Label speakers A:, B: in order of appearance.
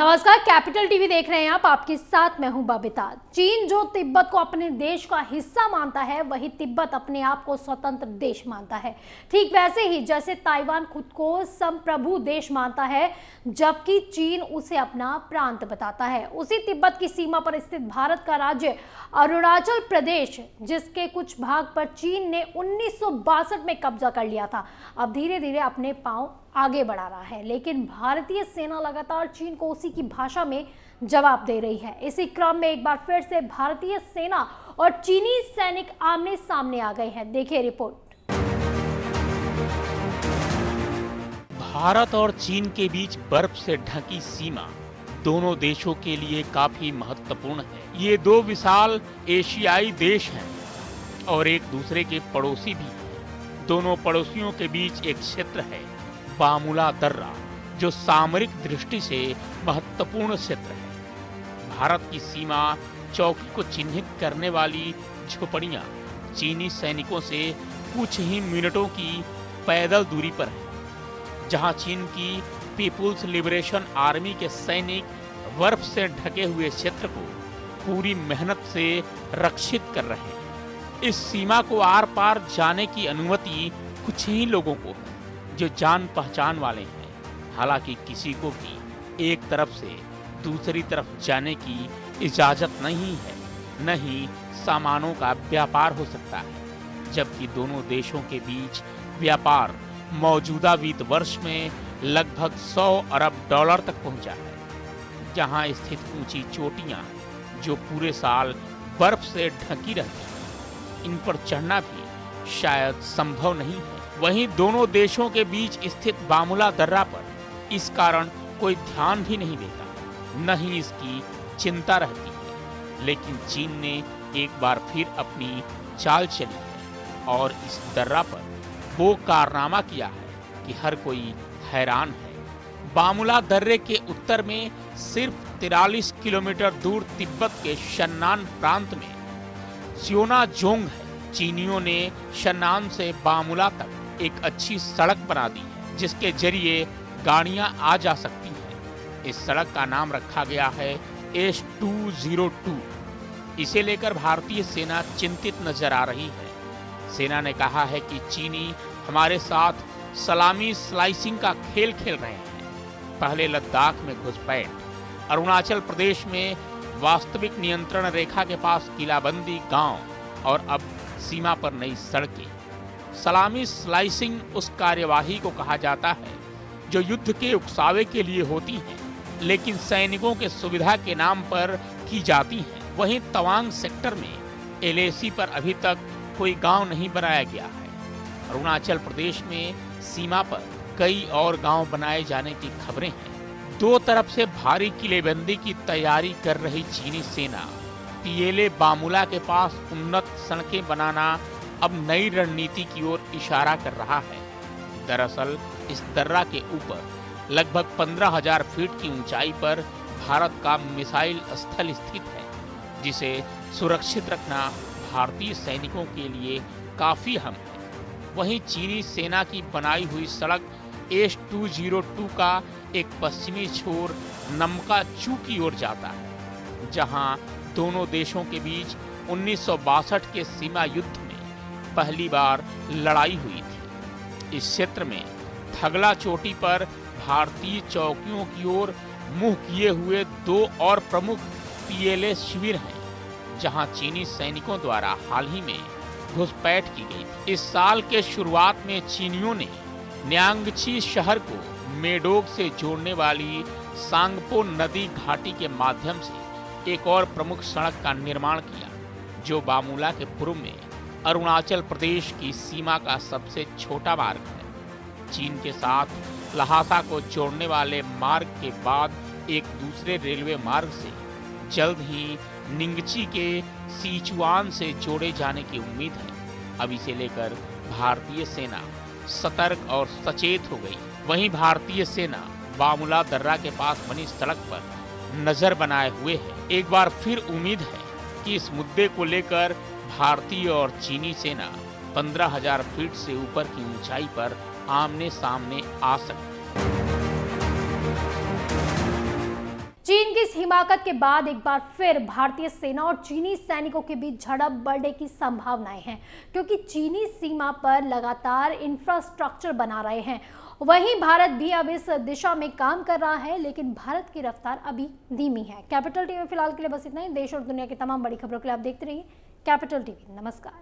A: नमस्कार, capital TV देख रहे हैं आप। आपके साथ मैं हूं बबीता। चीन जो तिब्बत को अपने देश का हिस्सा मानता है, वही तिब्बत अपने आप को स्वतंत्र देश मानता है। ठीक वैसे ही जैसे ताइवान खुद को संप्रभु देश मानता है, जबकि चीन उसे अपना प्रांत बताता है। उसी तिब्बत की सीमा पर स्थित भारत का राज्य अरुणाचल प्रदेश, जिसके कुछ भाग पर चीन ने 1962 में कब्जा कर लिया था, अब धीरे धीरे अपने पांव आगे बढ़ा रहा है। लेकिन भारतीय सेना लगातार चीन को उसी की भाषा में जवाब दे रही है। इसी क्रम में एक बार फिर से भारतीय सेना और चीनी सैनिक आमने सामने आ गए हैं। देखिए रिपोर्ट।
B: भारत और चीन के बीच बर्फ से ढकी सीमा दोनों देशों के लिए काफी महत्वपूर्ण है। ये दो विशाल एशियाई देश हैं और एक दूसरे के पड़ोसी भी हैं। दोनों पड़ोसियों के बीच एक क्षेत्र है, बामुला दर्रा, जो सामरिक दृष्टि से महत्वपूर्ण क्षेत्र है। भारत की सीमा चौकी को चिन्हित करने वाली झोपड़ियां चीनी सैनिकों से कुछ ही मिनटों की पैदल दूरी पर है, जहां चीन की पीपुल्स लिबरेशन आर्मी के सैनिक बर्फ से ढके हुए क्षेत्र को पूरी मेहनत से रक्षित कर रहे हैं। इस सीमा को आर पार जाने की अनुमति कुछ ही लोगों को है, जो जान पहचान वाले हैं। हालांकि किसी को भी एक तरफ से दूसरी तरफ जाने की इजाजत नहीं है, न ही सामानों का व्यापार हो सकता है। जबकि दोनों देशों के बीच व्यापार मौजूदा वित्त वर्ष में लगभग 100 अरब डॉलर तक पहुंचा है। जहां स्थित ऊंची चोटियां जो पूरे साल बर्फ से ढकी रहती हैं, इन पर चढ़ना भी शायद संभव नहीं है। वहीं दोनों देशों के बीच स्थित बामुला दर्रा पर इस कारण कोई ध्यान भी नहीं देता, न ही इसकी चिंता रहती है। लेकिन चीन ने एक बार फिर अपनी चाल चली है और इस दर्रा पर वो कारनामा किया है कि हर कोई हैरान है। बामुला दर्रे के उत्तर में सिर्फ 43 किलोमीटर दूर तिब्बत के शन्नान प्रांत में स्योनाजोंग है। चीनियों ने शन्नान से बामुला तक एक अच्छी सड़क बना दी है, जिसके जरिए गाड़ियां आ जा सकती हैं। इस सड़क का नाम रखा गया है S202। इसे लेकर भारतीय सेना चिंतित नजर आ रही है। सेना ने कहा है कि चीनी हमारे साथ सलामी स्लाइसिंग का खेल खेल रहे हैं। पहले लद्दाख में घुसपैठ, अरुणाचल प्रदेश में वास्तविक नियंत्रण रेखा के पास किलाबंदी गांव और अब सीमा पर नई सड़कें। सलामी स्लाइसिंग उस कार्यवाही को कहा जाता है जो युद्ध के उकसावे के लिए होती है, लेकिन सैनिकों के सुविधा के नाम पर की जाती है। वहीं तवांग सेक्टर में LAC पर अभी तक कोई गांव नहीं बनाया गया है। अरुणाचल प्रदेश में सीमा पर कई और गांव बनाए जाने की खबरें हैं। दो तरफ से भारी किलेबंदी की तैयारी कर रही चीनी सेना PLA बामुला के पास उन्नत सड़कें बनाना अब नई रणनीति की ओर इशारा कर रहा है। दरअसल इस दर्रा के ऊपर लगभग 15,000 फीट की ऊंचाई पर भारत का मिसाइल स्थल स्थित है, जिसे सुरक्षित रखना भारतीय सैनिकों के लिए काफी अहम है। वहीं चीनी सेना की बनाई हुई सड़क S202 का एक पश्चिमी छोर नमका चू की ओर जाता है, जहां दोनों देशों के बीच 1962 के सीमा युद्ध में पहली बार लड़ाई हुई थी। इस क्षेत्र में थगला चोटी पर भारतीय चौकियों की ओर मुंह किए हुए दो और प्रमुख PLA शिविर हैं, जहां चीनी सैनिकों द्वारा हाल ही में घुसपैठ की गई थी। इस साल के शुरुआत में चीनियों ने न्यांगची शहर को मेडोग से जोड़ने वाली सांगपो नदी घाटी के माध्यम से एक और प्रमुख सड़क का निर्माण किया, जो बामुला के पूर्व में अरुणाचल प्रदेश की सीमा का सबसे छोटा मार्ग है। चीन के साथ लहासा को जोड़ने वाले मार्ग के बाद एक दूसरे रेलवे मार्ग से जल्द ही निंगची के सिचुआन से जोड़े जाने की उम्मीद है। अब इसे लेकर भारतीय सेना सतर्क और सचेत हो गई। वहीं भारतीय सेना बामुला दर्रा के पास बनी सड़क पर नजर बनाए हुए है। एक बार फिर उम्मीद है कि इस मुद्दे को लेकर भारतीय और चीनी सेना 15,000 फीट से ऊपर की ऊंचाई पर आमने सामने आ सकती है।
A: चीन की इस हिमाकत के बाद एक बार फिर भारतीय सेना और चीनी सैनिकों के बीच झड़प बढ़ने की संभावनाएं हैं, क्योंकि चीनी सीमा पर लगातार इंफ्रास्ट्रक्चर बना रहे हैं। वहीं भारत भी अब इस दिशा में काम कर रहा है, लेकिन भारत की रफ्तार अभी धीमी है। कैपिटल टीवी में फिलहाल के लिए बस इतना ही। देश और दुनिया की तमाम बड़ी खबरों के लिए आप देखते रहिए कैपिटल टीवी। नमस्कार।